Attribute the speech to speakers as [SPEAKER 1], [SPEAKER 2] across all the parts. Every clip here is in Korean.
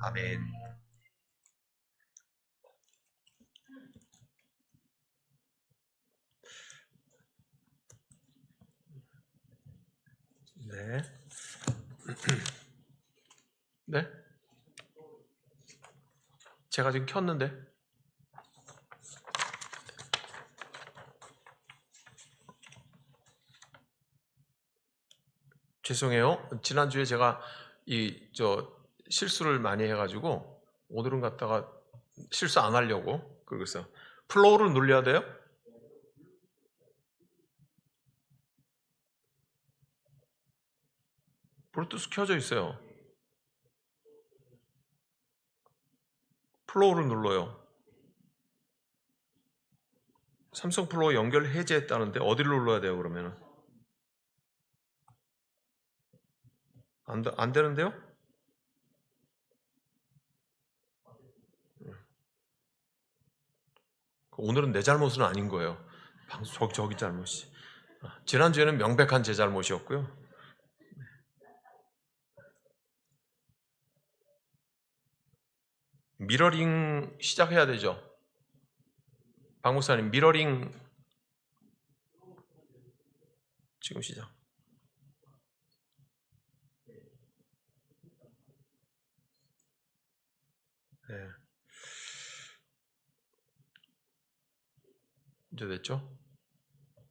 [SPEAKER 1] 아멘. 네. 네? 제가 지금 켰는데. 죄송해요. 지난주에 제가 실수를 많이 해가지고 오늘은 갖다가 실수 안 하려고 그래서 플로우를 눌려야 돼요? 블루투스 켜져 있어요. 플로우를 눌러요. 삼성 플로우 연결 해제했다는데 어디를 눌러야 돼요 그러면은? 안 되는데요? 오늘은 내 잘못은 아닌 거예요. 저기 잘못이. 지난주에는 명백한 제 잘못이었고요. 미러링 시작해야 되죠. 박 목사님 미러링 지금 시작. 네. 이제 됐죠?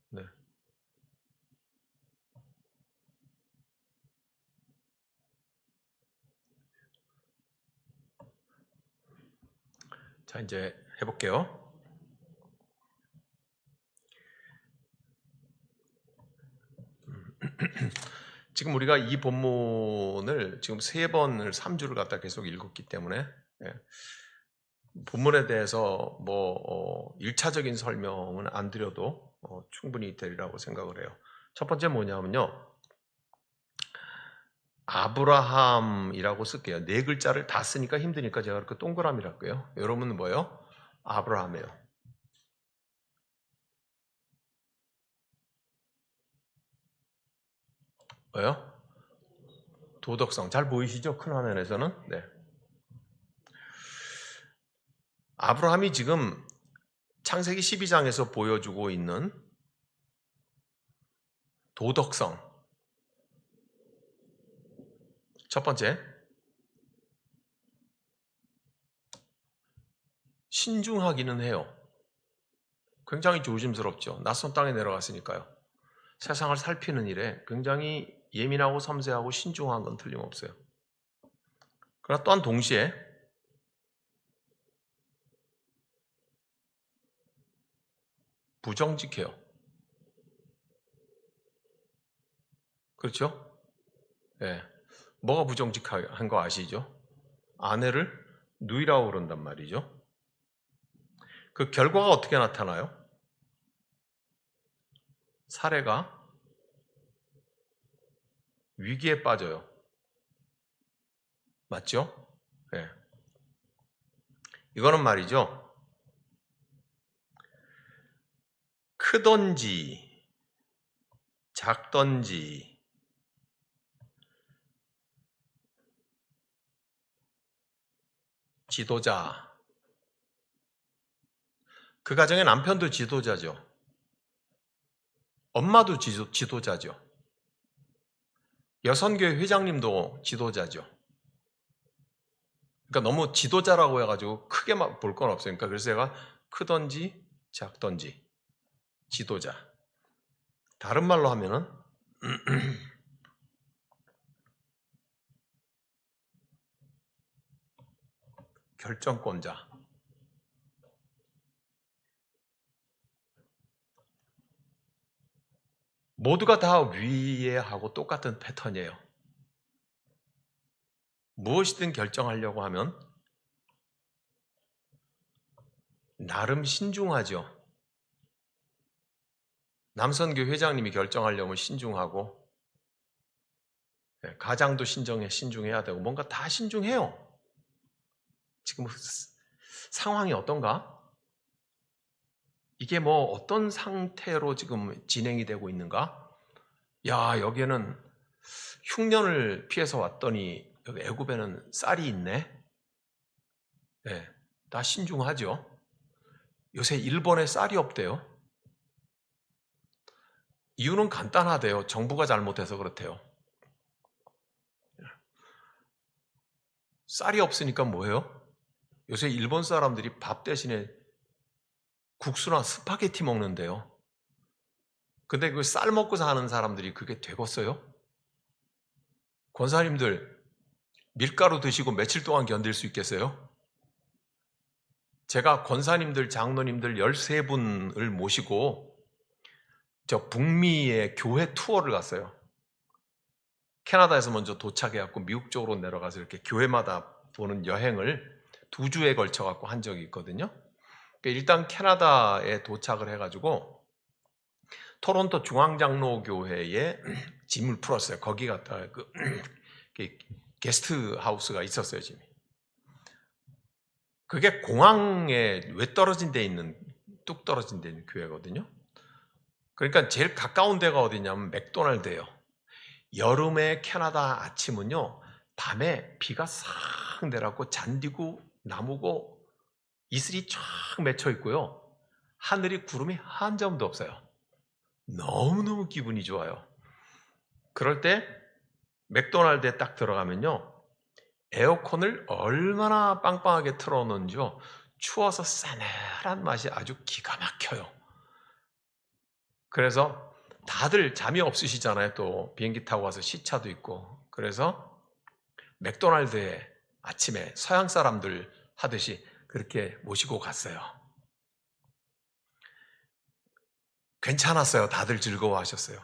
[SPEAKER 1] 네. 자, 이제 해볼게요. 지금 우리가 이 본문을 지금 3번을 3주를 갖다 계속 읽었기 때문에 본문에 대해서 1차적인 설명은 안 드려도 충분히 되리라고 생각을 해요. 첫 번째 뭐냐면요. 아브라함이라고 쓸게요. 4글자를 다 쓰니까 힘드니까 제가 이렇게 동그라미라고 할게요. 여러분은 뭐예요? 아브라함이에요. 뭐예요? 도덕성. 잘 보이시죠? 큰 화면에서는. 네. 아브라함이 지금 창세기 12장에서 보여주고 있는 도덕성. 첫 번째, 신중하기는 해요. 굉장히 조심스럽죠. 낯선 땅에 내려갔으니까요. 세상을 살피는 일에 굉장히 예민하고 섬세하고 신중한 건 틀림없어요. 그러나 또한 동시에 부정직해요. 그렇죠? 네. 뭐가 부정직한 거 아시죠? 아내를 누이라고 그런단 말이죠. 그 결과가 어떻게 나타나요? 사례가 위기에 빠져요. 맞죠? 네. 이거는 말이죠. 크던지 작던지 지도자. 그 가정의 남편도 지도자죠. 엄마도 지도자죠. 여선교회 회장님도 지도자죠. 그러니까 너무 지도자라고 해가지고 크게 볼 건 없으니까 그래서 제가 크던지 작던지 지도자. 다른 말로 하면은 결정권자. 모두가 다 위에하고 똑같은 패턴이에요. 무엇이든 결정하려고 하면 나름 신중하죠. 남선교 회장님이 결정하려면 신중하고 가장도 신중해야 되고 뭔가 다 신중해요. 지금 상황이 어떤가? 이게 어떤 상태로 지금 진행이 되고 있는가? 야, 여기에는 흉년을 피해서 왔더니 여기 애굽에는 쌀이 있네. 예, 다 신중하죠. 요새 일본에 쌀이 없대요. 이유는 간단하대요. 정부가 잘못해서 그렇대요. 쌀이 없으니까 뭐예요? 요새 일본 사람들이 밥 대신에 국수나 스파게티 먹는데요. 근데 그 쌀 먹고 사는 사람들이 그게 되겠어요? 권사님들, 밀가루 드시고 며칠 동안 견딜 수 있겠어요? 제가 권사님들, 장로님들 13분을 모시고 저 북미의 교회 투어를 갔어요. 캐나다에서 먼저 도착해갖고 미국 쪽으로 내려가서 이렇게 교회마다 보는 여행을 2주에 걸쳐갖고 한 적이 있거든요. 일단 캐나다에 도착을 해가지고 토론토 중앙장로교회에 짐을 풀었어요. 거기 갔다가 게스트 하우스가 있었어요, 짐이. 그게 공항에 왜 떨어진 데 있는, 뚝 떨어진 데 있는 교회거든요. 그러니까 제일 가까운 데가 어디냐면 맥도날드예요. 여름에 캐나다 아침은요, 밤에 비가 싹 내려갖고 잔디고 나무고 이슬이 쫙 맺혀 있고요. 하늘이 구름이 한 점도 없어요. 너무너무 기분이 좋아요. 그럴 때 맥도날드에 딱 들어가면요, 에어컨을 얼마나 빵빵하게 틀어놓는지요, 추워서 싸늘한 맛이 아주 기가 막혀요. 그래서 다들 잠이 없으시잖아요. 또 비행기 타고 와서 시차도 있고. 그래서 맥도날드에 아침에 서양 사람들 하듯이 그렇게 모시고 갔어요. 괜찮았어요. 다들 즐거워하셨어요.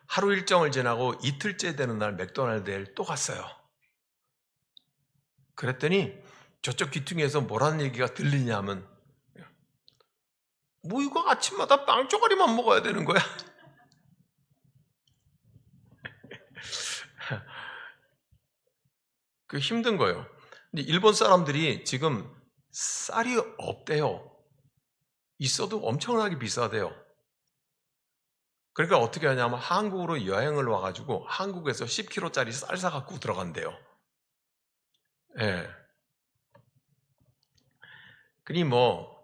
[SPEAKER 1] 하루 일정을 지나고 이틀째 되는 날 맥도날드에 또 갔어요. 그랬더니 저쪽 귀퉁이에서 뭐라는 얘기가 들리냐면, 뭐 이거 아침마다 빵 쪼가리만 먹어야 되는 거야? 그 힘든 거예요. 근데 일본 사람들이 지금 쌀이 없대요. 있어도 엄청나게 비싸대요. 그러니까 어떻게 하냐면 한국으로 여행을 와가지고 한국에서 10kg짜리 쌀 사갖고 들어간대요. 예. 그니 뭐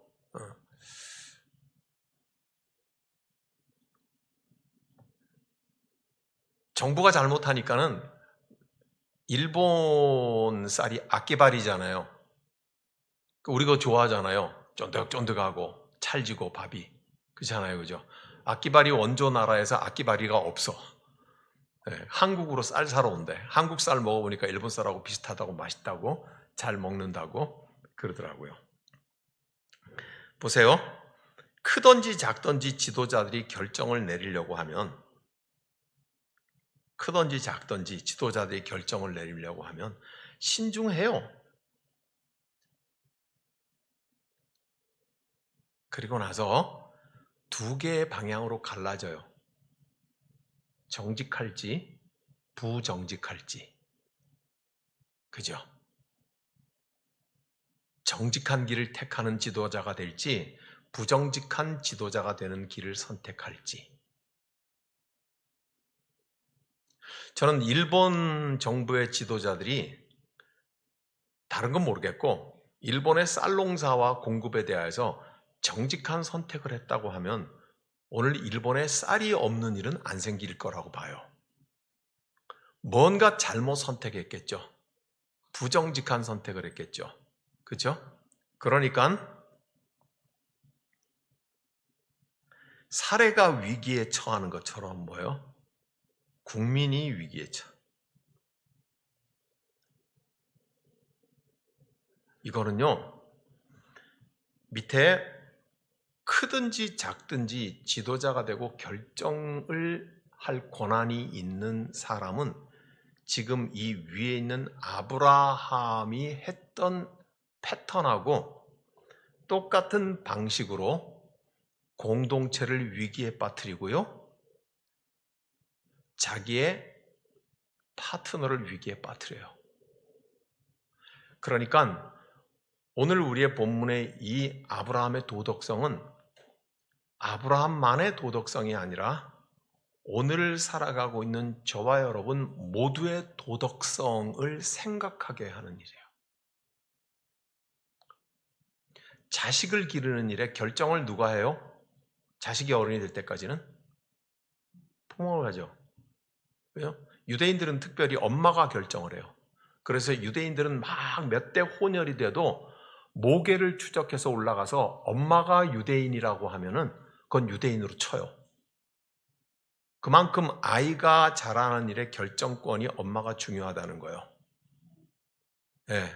[SPEAKER 1] 정부가 잘못하니까는 일본 쌀이 아끼발이잖아요. 우리 그거 좋아하잖아요. 쫀득쫀득하고 찰지고 밥이. 그렇잖아요. 그죠? 아끼발이 원조 나라에서 아끼발이가 없어. 네, 한국으로 쌀 사러 온대. 한국 쌀 먹어보니까 일본 쌀하고 비슷하다고 맛있다고 잘 먹는다고 그러더라고요. 보세요. 크든지 작든지 지도자들이 결정을 내리려고 하면, 크든지 작든지 지도자들이 결정을 내리려고 하면 신중해요. 그리고 나서 2개의 방향으로 갈라져요. 정직할지 부정직할지. 그죠? 정직한 길을 택하는 지도자가 될지 부정직한 지도자가 되는 길을 선택할지. 저는 일본 정부의 지도자들이 다른 건 모르겠고 일본의 쌀 농사와 공급에 대해서 정직한 선택을 했다고 하면 오늘 일본에 쌀이 없는 일은 안 생길 거라고 봐요. 뭔가 잘못 선택했겠죠. 부정직한 선택을 했겠죠. 그렇죠? 그러니까 사례가 위기에 처하는 것처럼 뭐예요? 국민이 위기에 처. 이거는요, 밑에 크든지 작든지 지도자가 되고 결정을 할 권한이 있는 사람은 지금 이 위에 있는 아브라함이 했던 패턴하고 똑같은 방식으로 공동체를 위기에 빠뜨리고요, 자기의 파트너를 위기에 빠뜨려요. 그러니까 오늘 우리의 본문의 이 아브라함의 도덕성은 아브라함만의 도덕성이 아니라 오늘 살아가고 있는 저와 여러분 모두의 도덕성을 생각하게 하는 일이에요. 자식을 기르는 일에 결정을 누가 해요? 자식이 어른이 될 때까지는 부모가 하죠. 왜요? 유대인들은 특별히 엄마가 결정을 해요. 그래서 유대인들은 막 몇 대 혼혈이 돼도 모계를 추적해서 올라가서 엄마가 유대인이라고 하면은 그건 유대인으로 쳐요. 그만큼 아이가 자라는 일에 결정권이 엄마가 중요하다는 거예요. 예.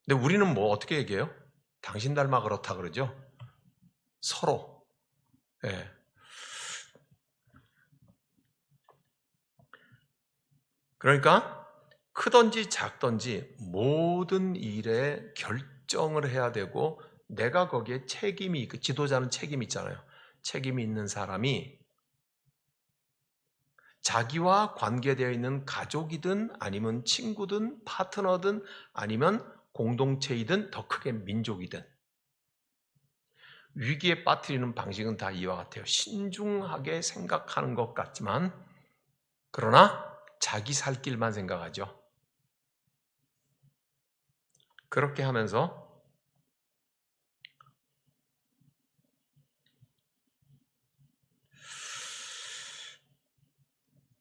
[SPEAKER 1] 근데 우리는 뭐 어떻게 얘기해요? 당신 닮아 그렇다 그러죠? 서로. 예. 그러니까 크든지 작든지 모든 일에 결정을 해야 되고 내가 거기에 책임이, 그 지도자는 책임이 있잖아요. 책임이 있는 사람이 자기와 관계되어 있는 가족이든 아니면 친구든 파트너든 아니면 공동체이든 더 크게 민족이든 위기에 빠뜨리는 방식은 다 이와 같아요. 신중하게 생각하는 것 같지만 그러나 자기 살 길만 생각하죠. 그렇게 하면서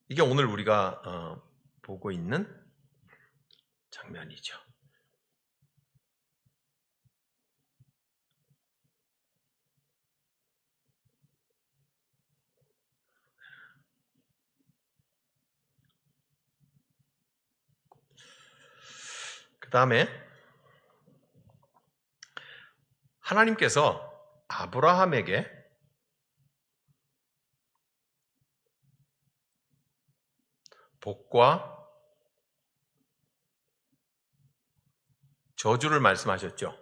[SPEAKER 1] 이게 오늘 우리가 보고 있는 장면이죠. 그 다음에 하나님께서 아브라함에게 복과 저주를 말씀하셨죠.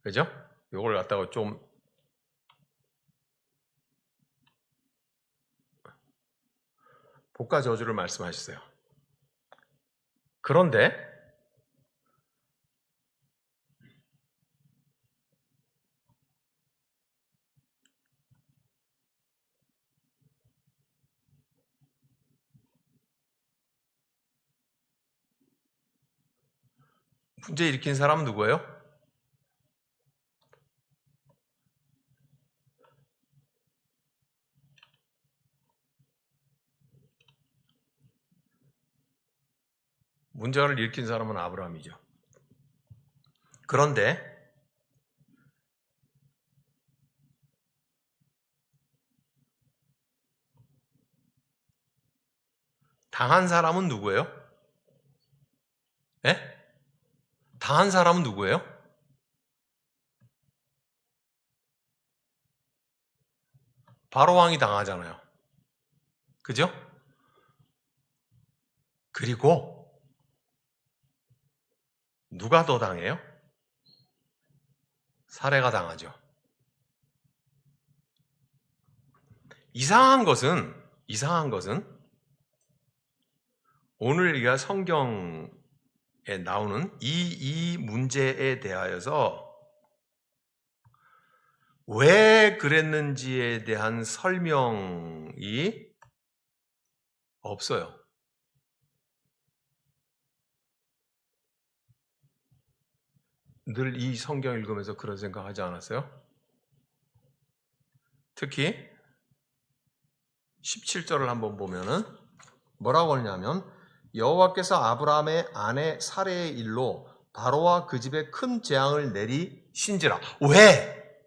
[SPEAKER 1] 그죠? 이걸 갖다가 좀 복과 저주를 말씀하셨어요. 그런데 문제 일으킨 사람은 누구예요? 문제를 일으킨 사람은 아브라함이죠. 그런데 당한 사람은 누구예요? 예? 당한 사람은 누구예요? 바로 왕이 당하잖아요. 그죠? 그리고 누가 더 당해요? 사례가 당하죠. 이상한 것은 오늘 우리가 성경에 나오는 이 문제에 대하여서 왜 그랬는지에 대한 설명이 없어요. 늘 이 성경 읽으면서 그런 생각하지 않았어요? 특히 17절을 한번 보면은 뭐라고 하냐면 여호와께서 아브라함의 아내 사레의 일로 바로와 그 집에 큰 재앙을 내리신지라. 왜?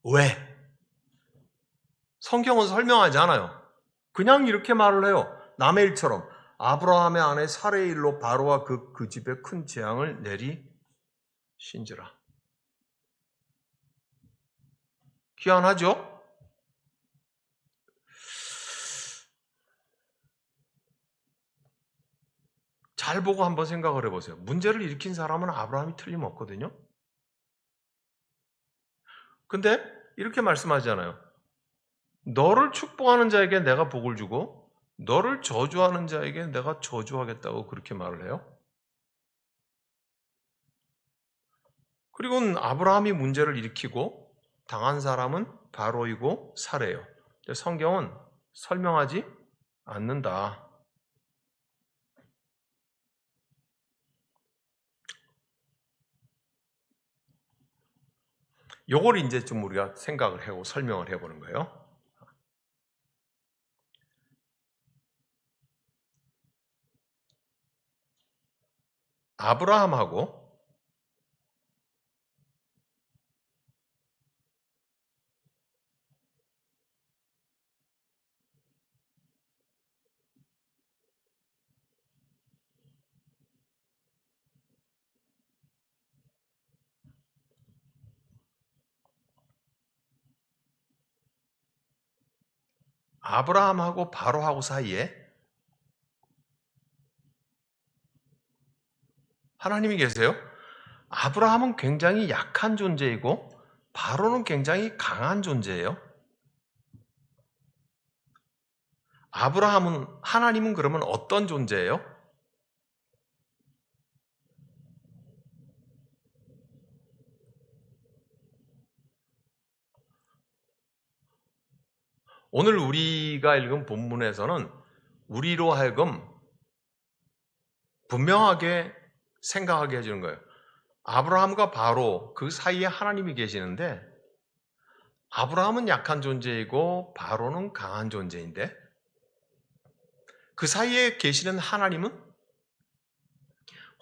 [SPEAKER 1] 왜? 성경은 설명하지 않아요. 그냥 이렇게 말을 해요. 남의 일처럼 아브라함의 아내 사레의 일로 바로와 그 집에 큰 재앙을 내리신지라. 희한하죠? 잘 보고 한번 생각을 해보세요. 문제를 일으킨 사람은 아브라함이 틀림없거든요. 근데 이렇게 말씀하잖아요. 너를 축복하는 자에게 내가 복을 주고 너를 저주하는 자에게 내가 저주하겠다고 그렇게 말을 해요. 그리고 아브라함이 문제를 일으키고 당한 사람은 바로이고 사례예요. 성경은 설명하지 않는다. 요걸 이제 좀 우리가 생각을 하고 설명을 해보는 거예요. 아브라함하고 바로하고 사이에 하나님이 계세요. 아브라함은 굉장히 약한 존재이고 바로는 굉장히 강한 존재예요. 하나님은 그러면 어떤 존재예요? 오늘 우리가 읽은 본문에서는 우리로 하여금 분명하게 생각하게 해주는 거예요. 아브라함과 바로 그 사이에 하나님이 계시는데 아브라함은 약한 존재이고 바로는 강한 존재인데 그 사이에 계시는 하나님은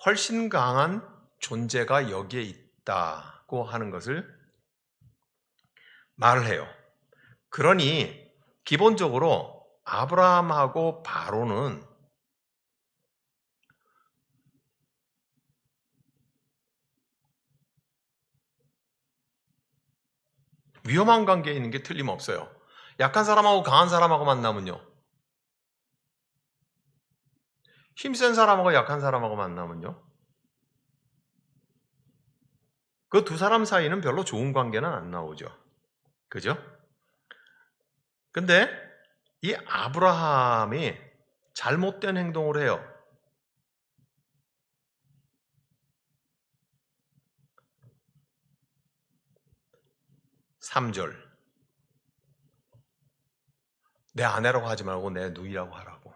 [SPEAKER 1] 훨씬 강한 존재가 여기에 있다고 하는 것을 말을 해요. 그러니 기본적으로 아브라함하고 바로는 위험한 관계에 있는 게 틀림없어요. 약한 사람하고 강한 사람하고 만나면요. 힘센 사람하고 약한 사람하고 만나면요. 그 두 사람 사이는 별로 좋은 관계는 안 나오죠. 그죠? 근데 이 아브라함이 잘못된 행동을 해요. 3절. 내 아내라고 하지 말고 내 누이라고 하라고.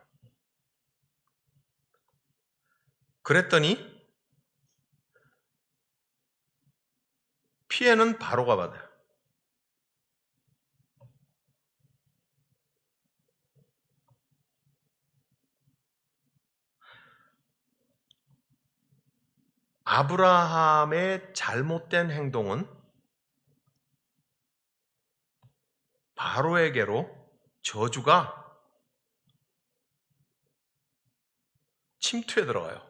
[SPEAKER 1] 그랬더니 피해는 바로가 받아요. 아브라함의 잘못된 행동은 바로에게로 저주가 침투해 들어가요.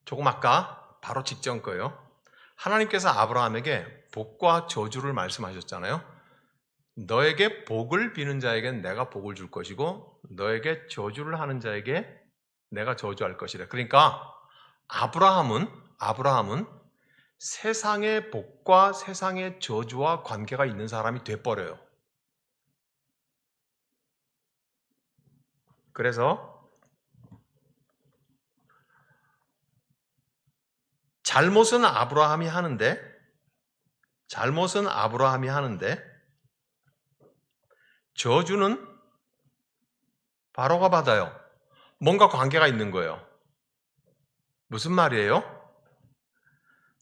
[SPEAKER 1] 조금 아까 바로 직전 거예요. 하나님께서 아브라함에게 복과 저주를 말씀하셨잖아요. 너에게 복을 비는 자에겐 내가 복을 줄 것이고 너에게 저주를 하는 자에게 내가 저주할 것이다. 그러니까 아브라함은 세상의 복과 세상의 저주와 관계가 있는 사람이 돼버려요. 그래서 잘못은 아브라함이 하는데 저주는 바로가 받아요. 뭔가 관계가 있는 거예요. 무슨 말이에요?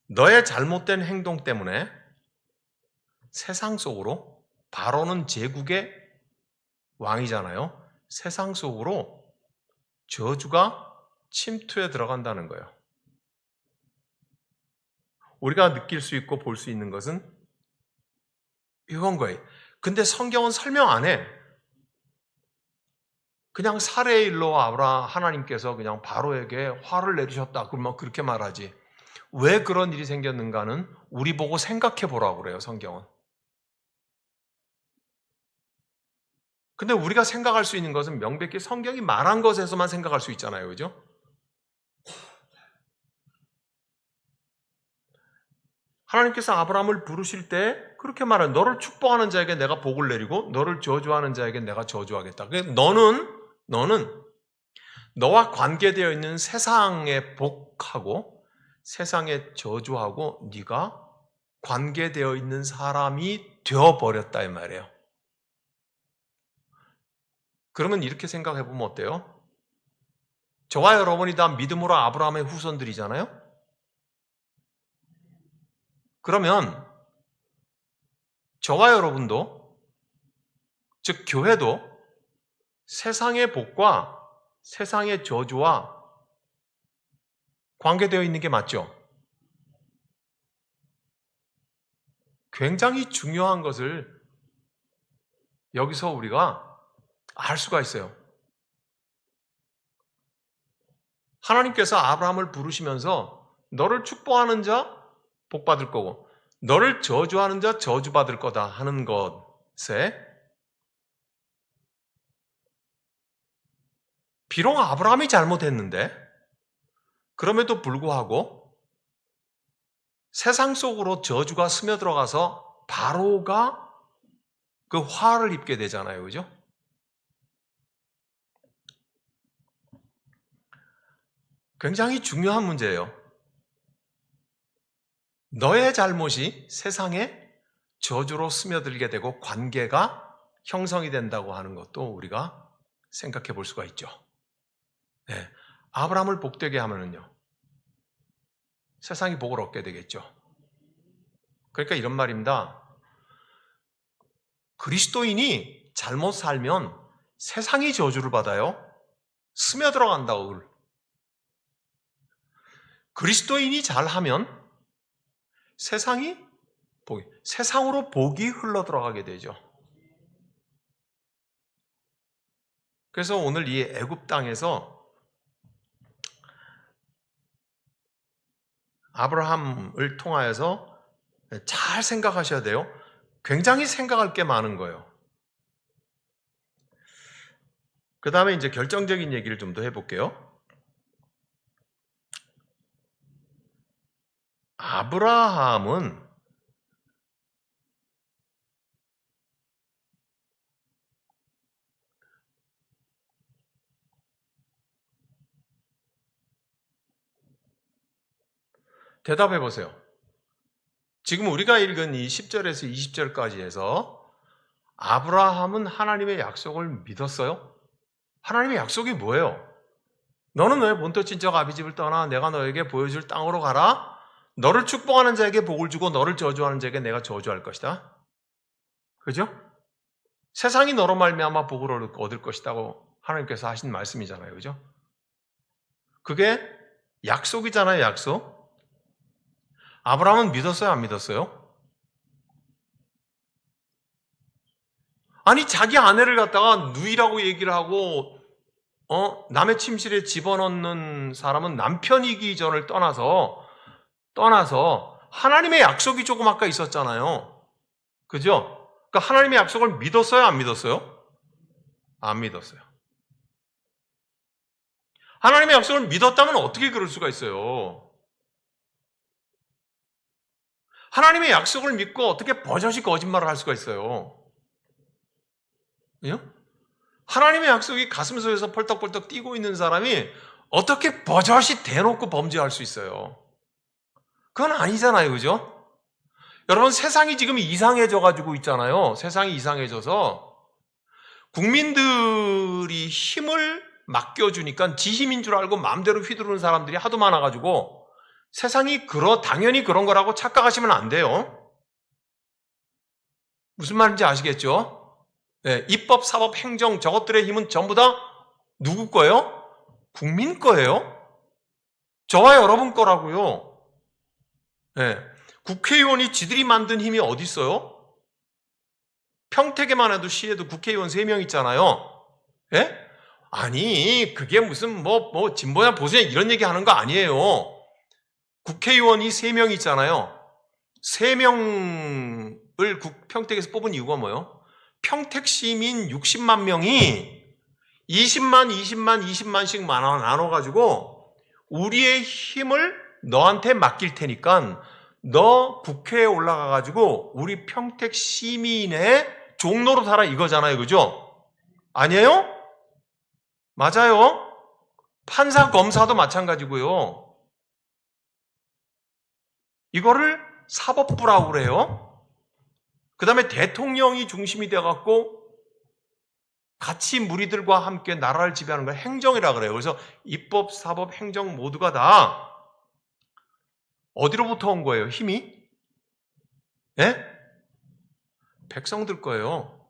[SPEAKER 1] 너의 잘못된 행동 때문에 세상 속으로, 바로는 제국의 왕이잖아요. 세상 속으로 저주가 침투해 들어간다는 거예요. 우리가 느낄 수 있고 볼 수 있는 것은 이건 거예요. 근데 성경은 설명 안 해. 그냥 살해의 일로 하나님께서 그냥 바로에게 화를 내리셨다. 그러면 그렇게 말하지. 왜 그런 일이 생겼는가는 우리 보고 생각해 보라고 그래요, 성경은. 근데 우리가 생각할 수 있는 것은 명백히 성경이 말한 것에서만 생각할 수 있잖아요. 그죠? 하나님께서 아브라함을 부르실 때 그렇게 말해요. 너를 축복하는 자에게 내가 복을 내리고 너를 저주하는 자에게 내가 저주하겠다. 너는 너와 관계되어 있는 세상의 복하고 세상의 저주하고 네가 관계되어 있는 사람이 되어버렸다 이 말이에요. 그러면 이렇게 생각해 보면 어때요? 저와 여러분이 다 믿음으로 아브라함의 후손들이잖아요? 그러면 저와 여러분도, 즉 교회도 세상의 복과 세상의 저주와 관계되어 있는 게 맞죠? 굉장히 중요한 것을 여기서 우리가 알 수가 있어요. 하나님께서 아브라함을 부르시면서 너를 축복하는 자 복받을 거고 너를 저주하는 자 저주받을 거다 하는 것에 비록 아브라함이 잘못했는데 그럼에도 불구하고 세상 속으로 저주가 스며들어가서 바로가 그 화를 입게 되잖아요. 그죠? 굉장히 중요한 문제예요. 너의 잘못이 세상에 저주로 스며들게 되고 관계가 형성이 된다고 하는 것도 우리가 생각해 볼 수가 있죠. 네. 아브라함을 복되게 하면은요, 세상이 복을 얻게 되겠죠. 그러니까 이런 말입니다. 그리스도인이 잘못 살면 세상이 저주를 받아요. 스며들어간다고. 그리스도인이 잘하면 세상으로 복이 흘러들어가게 되죠. 그래서 오늘 이 애굽 땅에서 아브라함을 통하여서 잘 생각하셔야 돼요. 굉장히 생각할 게 많은 거예요. 그 다음에 이제 결정적인 얘기를 좀 더 해볼게요. 아브라함은 대답해 보세요. 지금 우리가 읽은 이 10절에서 20절까지 해서 아브라함은 하나님의 약속을 믿었어요? 하나님의 약속이 뭐예요? 너는 너의 본토 친척 아비집을 떠나 내가 너에게 보여줄 땅으로 가라. 너를 축복하는 자에게 복을 주고 너를 저주하는 자에게 내가 저주할 것이다. 그죠? 세상이 너로 말미암아 복을 얻을 것이라고 하나님께서 하신 말씀이잖아요. 그죠? 그게 약속이잖아요. 약속. 아브라함은 믿었어요? 안 믿었어요? 아니 자기 아내를 갖다가 누이라고 얘기를 하고 남의 침실에 집어넣는 사람은 남편이기 전을 떠나서 하나님의 약속이 조금 아까 있었잖아요. 그죠? 그러니까 하나님의 약속을 믿었어요? 안 믿었어요? 안 믿었어요. 하나님의 약속을 믿었다면 어떻게 그럴 수가 있어요? 하나님의 약속을 믿고 어떻게 버젓이 거짓말을 할 수가 있어요? 예? 하나님의 약속이 가슴속에서 펄떡펄떡 뛰고 있는 사람이 어떻게 버젓이 대놓고 범죄할 수 있어요? 그건 아니잖아요. 그죠? 여러분 세상이 지금 이상해져 가지고 있잖아요. 세상이 이상해져서 국민들이 힘을 맡겨주니까 지 힘인 줄 알고 마음대로 휘두르는 사람들이 하도 많아가지고 세상이 당연히 그런 거라고 착각하시면 안 돼요. 무슨 말인지 아시겠죠? 네, 입법, 사법, 행정 저것들의 힘은 전부 다 누구 거예요? 국민 거예요. 저와 여러분 거라고요. 네, 국회의원이 지들이 만든 힘이 어디 있어요? 평택에만 해도 시에도 국회의원 3명 있잖아요. 예? 아니 그게 무슨 뭐 진보냐 보수냐 이런 얘기 하는 거 아니에요. 국회의원이 3명 있잖아요. 3명을 평택에서 뽑은 이유가 뭐예요? 평택 시민 60만 명이 20만씩 나눠가지고 우리의 힘을 너한테 맡길 테니까 너 국회에 올라가가지고 우리 평택 시민의 종로로 살아 이거잖아요. 그죠? 아니에요? 맞아요. 판사, 검사도 마찬가지고요. 이거를 사법부라고 그래요. 그 다음에 대통령이 중심이 되어갖고 같이 무리들과 함께 나라를 지배하는 걸 행정이라고 그래요. 그래서 입법, 사법, 행정 모두가 다 어디로부터 온 거예요? 힘이? 예? 백성들 거예요.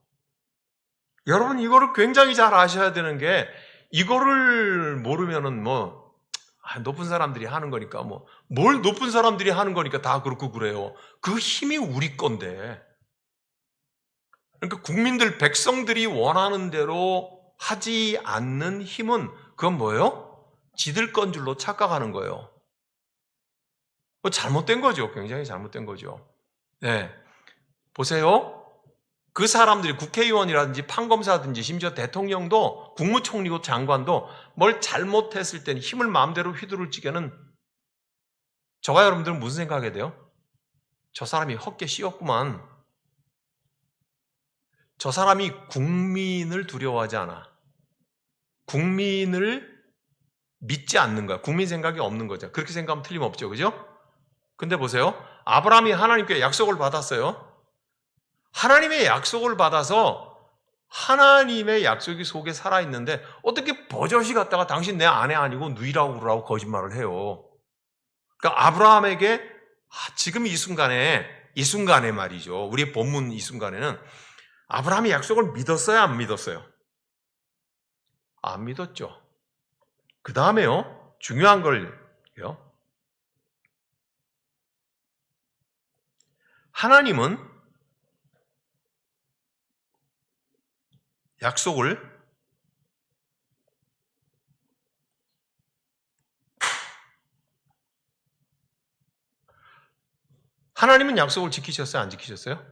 [SPEAKER 1] 여러분 이거를 굉장히 잘 아셔야 되는 게, 이거를 모르면은 높은 사람들이 하는 거니까 뭘 높은 사람들이 하는 거니까 다 그렇고 그래요. 그 힘이 우리 건데. 그러니까 국민들, 백성들이 원하는 대로 하지 않는 힘은 그건 뭐예요? 지들 건 줄로 착각하는 거예요. 잘못된 거죠. 굉장히 잘못된 거죠. 네. 보세요. 그 사람들이 국회의원이라든지 판검사든지 심지어 대통령도, 국무총리고 장관도 뭘 잘못했을 때는 힘을 마음대로 휘두를 적에는 저와 여러분들은 무슨 생각하게 돼요? 저 사람이 헛개 씌웠구만. 저 사람이 국민을 두려워하지 않아. 국민을 믿지 않는 거야. 국민 생각이 없는 거죠. 그렇게 생각하면 틀림없죠. 그죠? 근데 보세요. 아브라함이 하나님께 약속을 받았어요. 하나님의 약속을 받아서 하나님의 약속이 속에 살아있는데 어떻게 버젓이 갔다가 당신 내 아내 아니고 누이라고 그러라고 거짓말을 해요. 그러니까 아브라함에게 지금 이 순간에 말이죠. 우리 본문 이 순간에는 아브라함이 약속을 믿었어요? 안 믿었어요? 안 믿었죠. 그 다음에요. 중요한 걸요. 하나님은 약속을 지키셨어요? 안 지키셨어요?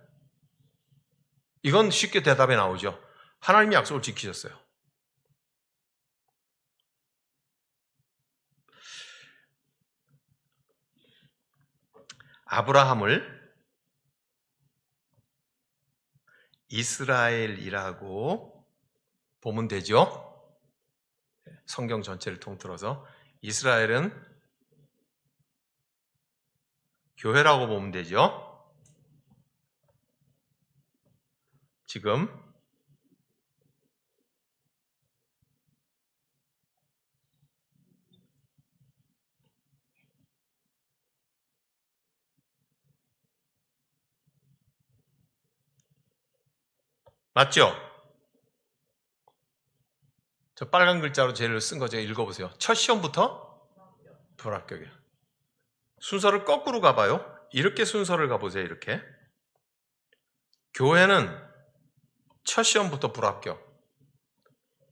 [SPEAKER 1] 이건 쉽게 대답에 나오죠. 하나님이 약속을 지키셨어요. 아브라함을 이스라엘이라고 보면 되죠. 성경 전체를 통틀어서 이스라엘은 교회라고 보면 되죠. 지금 맞죠? 저 빨간 글자로 제일 쓴 거 제가 읽어보세요. 첫 시험부터 불합격이에요. 순서를 거꾸로 가봐요. 이렇게 순서를 가보세요. 이렇게. 교회는 첫 시험부터 불합격.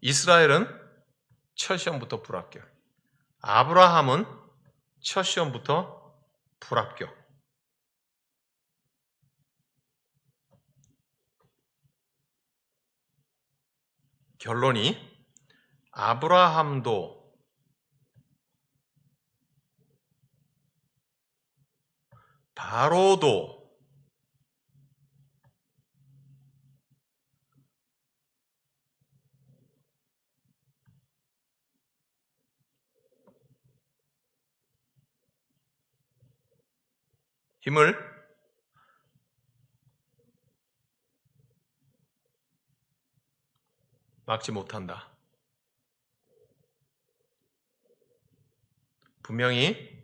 [SPEAKER 1] 이스라엘은 첫 시험부터 불합격. 아브라함은 첫 시험부터 불합격. 결론이 아브라함도 바로도 힘을 막지 못한다. 분명히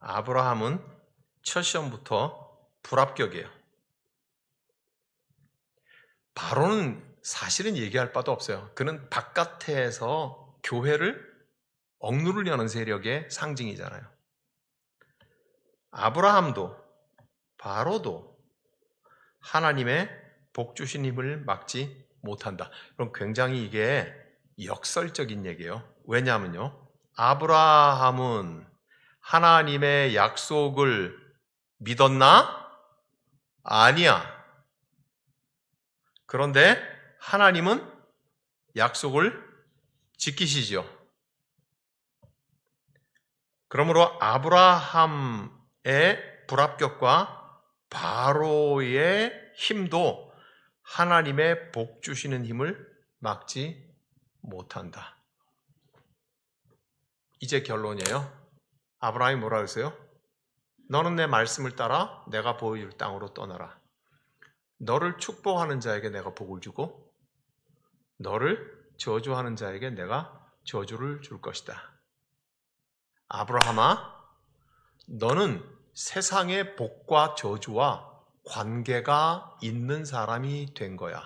[SPEAKER 1] 아브라함은 첫 시험부터 불합격이에요. 바로는 사실은 얘기할 바도 없어요. 그는 바깥에서 교회를 억누르려는 세력의 상징이잖아요. 아브라함도 바로도 하나님의 복 주신 힘을 막지 못한다. 그럼 굉장히 이게 역설적인 얘기예요. 왜냐하면요. 아브라함은 하나님의 약속을 믿었나? 아니야. 그런데 하나님은 약속을 지키시죠. 그러므로 아브라함의 불합격과 바로의 힘도 하나님의 복 주시는 힘을 막지 못한다. 이제 결론이에요. 아브라함이 뭐라 그랬어요? 너는 내 말씀을 따라 내가 보여줄 땅으로 떠나라. 너를 축복하는 자에게 내가 복을 주고 너를 저주하는 자에게 내가 저주를 줄 것이다. 아브라함아, 너는 세상의 복과 저주와 관계가 있는 사람이 된 거야.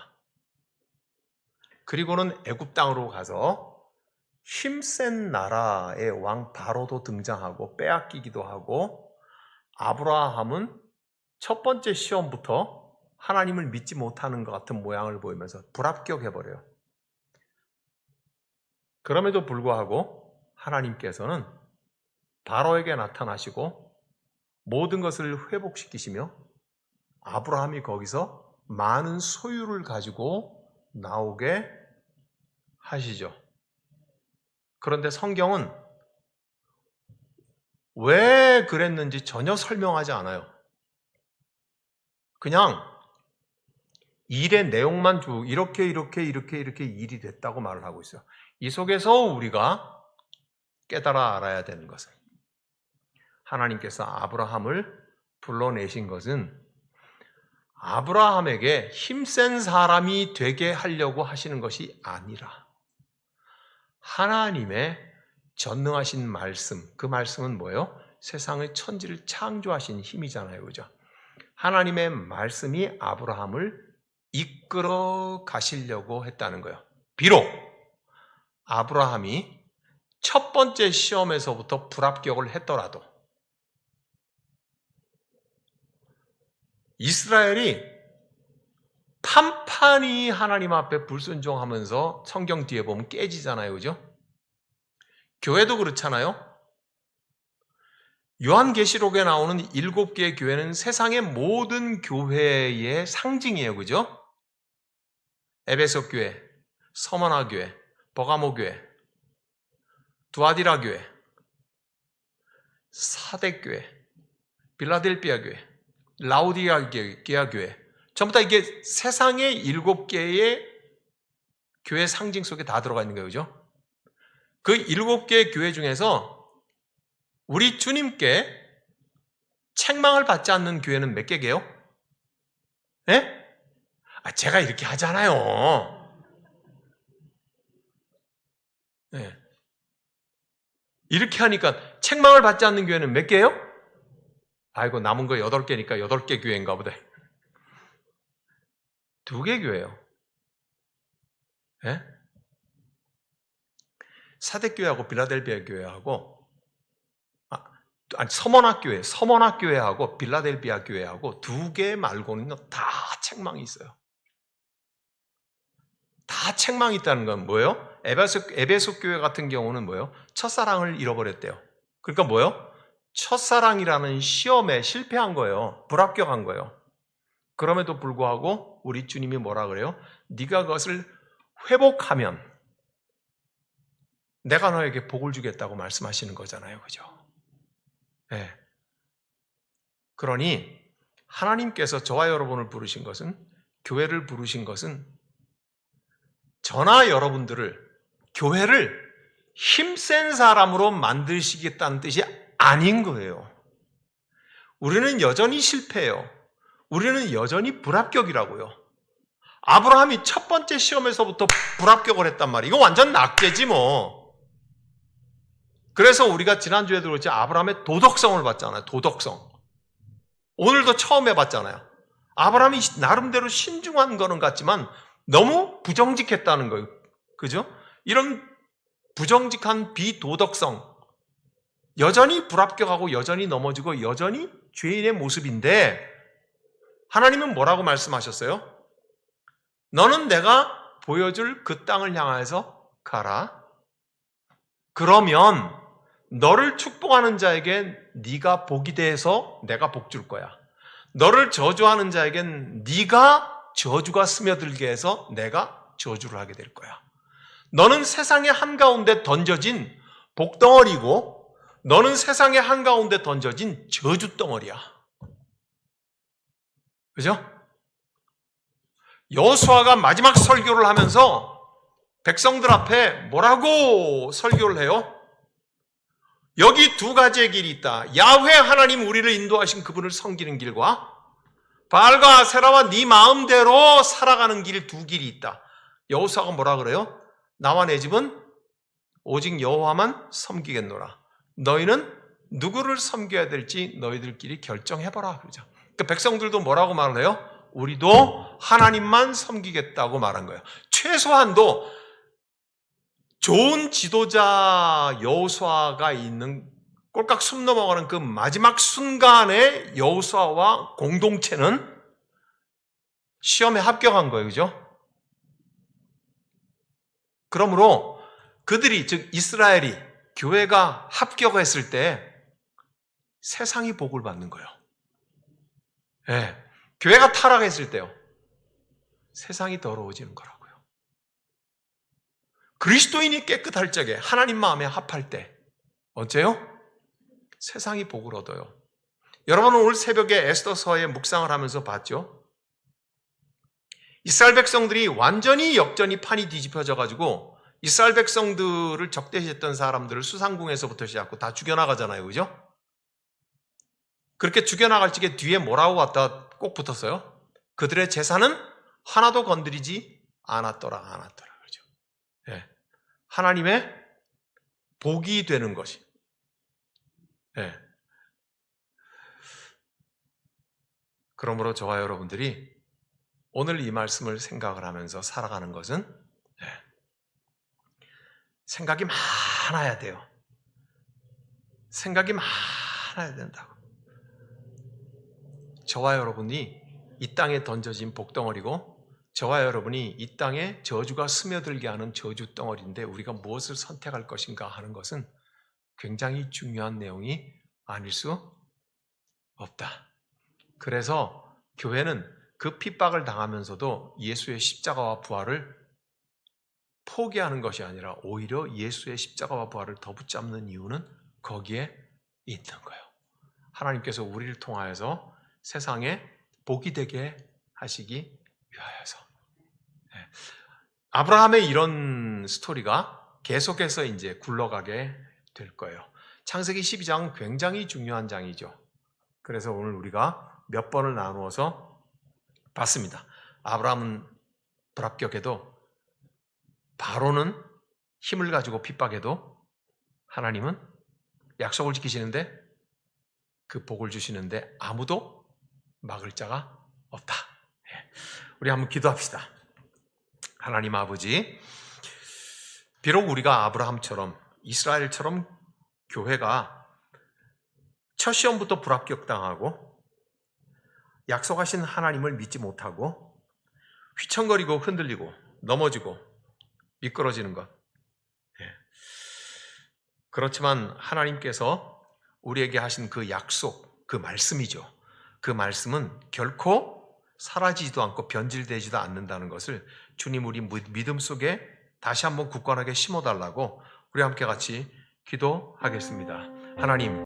[SPEAKER 1] 그리고는 애굽 땅으로 가서 힘센 나라의 왕 바로도 등장하고 빼앗기기도 하고, 아브라함은 첫 번째 시험부터 하나님을 믿지 못하는 것 같은 모양을 보이면서 불합격해버려요. 그럼에도 불구하고 하나님께서는 바로에게 나타나시고 모든 것을 회복시키시며 아브라함이 거기서 많은 소유를 가지고 나오게 하시죠. 그런데 성경은 왜 그랬는지 전혀 설명하지 않아요. 그냥 일의 내용만 이렇게 일이 됐다고 말을 하고 있어요. 이 속에서 우리가 깨달아 알아야 되는 것은, 하나님께서 아브라함을 불러내신 것은 아브라함에게 힘센 사람이 되게 하려고 하시는 것이 아니라 하나님의 전능하신 말씀, 그 말씀은 뭐예요? 세상의 천지를 창조하신 힘이잖아요. 그죠? 하나님의 말씀이 아브라함을 이끌어 가시려고 했다는 거예요. 비록 아브라함이 첫 번째 시험에서부터 불합격을 했더라도 이스라엘이 판판히 하나님 앞에 불순종하면서 성경 뒤에 보면 깨지잖아요. 그죠? 교회도 그렇잖아요. 요한계시록에 나오는 7개의 교회는 세상의 모든 교회의 상징이에요. 그죠? 에베소 교회, 서머나 교회, 버가모 교회, 두아디라 교회, 사대 교회, 빌라델피아 교회, 라우디게아 교회, 전부 다 이게 세상의 7개의 교회 상징 속에 다 들어가 있는 거예요. 그죠? 그 7개의 교회 중에서 우리 주님께 책망을 받지 않는 교회는 몇 개게요? 예? 제가 이렇게 하잖아요. 예. 이렇게 하니까 책망을 받지 않는 교회는 몇 개예요? 아이고, 남은 거 8개니까 8개 교회인가 보다. 2개 교회예요. 예? 사대교회하고 빌라델비아 교회하고, 서머나 교회하고 빌라델비아 교회하고 2개 말고는 다 책망이 있어요. 다 책망이 있다는 건 뭐예요? 에베소 교회 같은 경우는 뭐예요? 첫사랑을 잃어버렸대요. 그러니까 뭐예요? 첫사랑이라는 시험에 실패한 거예요. 불합격한 거예요. 그럼에도 불구하고 우리 주님이 뭐라 그래요? 네가 그것을 회복하면 내가 너에게 복을 주겠다고 말씀하시는 거잖아요. 그죠? 네. 그러니 하나님께서 저와 여러분을 부르신 것은, 교회를 부르신 것은 저나 여러분들을, 교회를 힘센 사람으로 만드시겠다는 뜻이 아닌 거예요. 우리는 여전히 실패해요. 우리는 여전히 불합격이라고요. 아브라함이 첫 번째 시험에서부터 불합격을 했단 말이에요. 이거 완전 낙제지 뭐. 그래서 우리가 지난주에도 그렇지 아브라함의 도덕성을 봤잖아요. 도덕성. 오늘도 처음 해봤잖아요. 아브라함이 나름대로 신중한 거는 같지만 너무 부정직했다는 거예요. 그죠? 이런 부정직한 비도덕성, 여전히 불합격하고 여전히 넘어지고 여전히 죄인의 모습인데, 하나님은 뭐라고 말씀하셨어요? 너는 내가 보여줄 그 땅을 향해서 가라. 그러면 너를 축복하는 자에겐 네가 복이 돼서 내가 복 줄 거야. 너를 저주하는 자에겐 네가 저주가 스며들게 해서 내가 저주를 하게 될 거야. 너는 세상의 한가운데 던져진 복덩어리고 너는 세상의 한가운데 던져진 저주덩어리야. 그죠? 여호수아가 마지막 설교를 하면서 백성들 앞에 뭐라고 설교를 해요? 여기 두 가지의 길이 있다. 야훼 하나님 우리를 인도하신 그분을 섬기는 길과 바알과 아세라와 네 마음대로 살아가는 길, 두 길이 있다. 여호수아가 뭐라 그래요? 나와 내 집은 오직 여호와만 섬기겠노라. 너희는 누구를 섬겨야 될지 너희들끼리 결정해봐라. 그러죠. 그러니까 백성들도 뭐라고 말을 해요? 우리도 하나님만 섬기겠다고 말한 거예요. 최소한도 좋은 지도자 여호수아가 있는 꼴깍 숨 넘어가는 그 마지막 순간에 여호수아와 공동체는 시험에 합격한 거예요. 그죠? 그러므로 그들이, 즉 이스라엘이, 교회가 합격했을 때 세상이 복을 받는 거예요. 네. 교회가 타락했을 때요, 세상이 더러워지는 거라고요. 그리스도인이 깨끗할 적에, 하나님 마음에 합할 때 어째요? 세상이 복을 얻어요. 여러분은 오늘 새벽에 에스더서의 묵상을 하면서 봤죠? 이스라엘 백성들이 완전히 역전이 판이 뒤집혀져 가지고 이스라엘 백성들을 적대시했던 사람들을 수상궁에서부터 시작하고 다 죽여나가잖아요. 그죠? 그렇게 죽여나갈 적에 뒤에 뭐라고 왔다 꼭 붙었어요? 그들의 재산은 하나도 건드리지 않았더라. 그러죠. 네. 하나님의 복이 되는 것이. 네. 그러므로 저와 여러분들이 오늘 이 말씀을 생각을 하면서 살아가는 것은 생각이 많아야 돼요. 생각이 많아야 된다고. 저와 여러분이 이 땅에 던져진 복덩어리고 저와 여러분이 이 땅에 저주가 스며들게 하는 저주 덩어리인데 우리가 무엇을 선택할 것인가 하는 것은 굉장히 중요한 내용이 아닐 수 없다. 그래서 교회는 그 핍박을 당하면서도 예수의 십자가와 부활을 포기하는 것이 아니라 오히려 예수의 십자가와 부활을 더 붙잡는 이유는 거기에 있는 거예요. 하나님께서 우리를 통하여서 세상에 복이 되게 하시기 위하여서. 아브라함의 이런 스토리가 계속해서 이제 굴러가게 될 거예요. 창세기 12장은 굉장히 중요한 장이죠. 그래서 오늘 우리가 몇 번을 나누어서 봤습니다. 아브라함은 불합격해도, 바로는 힘을 가지고 핍박해도 하나님은 약속을 지키시는데 그 복을 주시는데 아무도 막을 자가 없다. 우리 한번 기도합시다. 하나님 아버지, 비록 우리가 아브라함처럼 이스라엘처럼 교회가 첫 시험부터 불합격당하고 약속하신 하나님을 믿지 못하고 휘청거리고 흔들리고 넘어지고 미끄러지는 것, 그렇지만 하나님께서 우리에게 하신 그 약속, 그 말씀이죠. 그 말씀은 결코 사라지지도 않고 변질되지도 않는다는 것을 주님 우리 믿음 속에 다시 한번 굳건하게 심어달라고 우리 함께 같이 기도하겠습니다. 하나님,